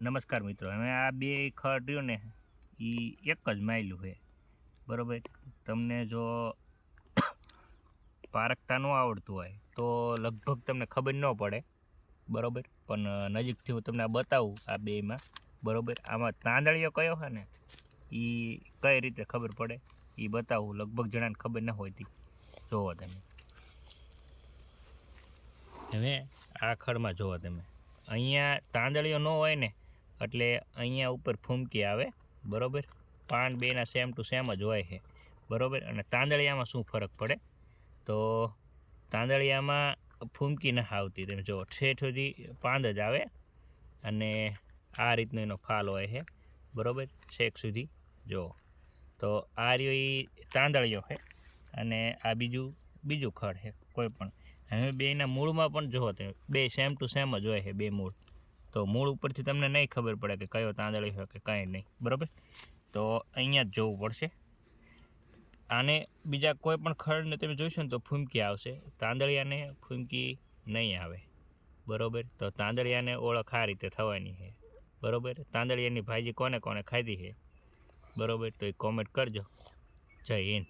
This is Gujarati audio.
નમસ્કાર મિત્રો, હવે આ બે ખડ રહ્યું ને એ એક જ માયલું છે બરાબર. તમને જો પારખતા ન આવડતું હોય તો લગભગ તમને ખબર ન પડે બરાબર, પણ નજીકથી હું તમને બતાવું આ બેમાં બરાબર. આમાં તાંદળીઓ કયો છે ને એ કઈ રીતે ખબર પડે એ બતાવું. લગભગ જણાને ખબર ન હોતી. જોવો તમે હવે આ ખડમાં જોવો તમે, અહીંયા તાંદળીઓ ન હોય ને એટલે અહીંયા ઉપર ફૂમકી આવે બરાબર. પાન બેના સેમ ટુ સેમ જ હોય છે બરાબર. અને તાંદળિયામાં શું ફરક પડે તો તાંદળિયામાં ફૂમકી ના આવતી. તમે જુઓ ઠેઠ સુધી પાંદ જ આવે અને આ રીતનો એનો ફાલ હોય છે બરાબર, છેક સુધી. જુઓ તો આ રહ્યો એ તાંદળિયો છે અને આ બીજું ખડ છે કોઈ પણ. હવે બેના મૂળમાં પણ જુઓ તમે, બે સેમ ટુ સેમ જ હોય છે બે મૂળ. તો મૂળ ઉપરથી તમને નહીં ખબર પડે કે કયો તાંદળિયો હોય કે કાંઈ નહીં બરાબર. તો અહીંયા જ જોવું પડશે. આને બીજા કોઈ પણ ખડને તમે જોઈશો ને તો ફૂમકી આવશે, તાંદળિયાને ફૂમકી નહીં આવે બરાબર. તો તાંદળિયાને ઓળખ આ રીતે થવાની છે બરાબર. તાંદળિયાની ભાજી કોને કોને ખાધી છે બરાબર તો એ કોમેન્ટ કરજો. જય હિન્દ.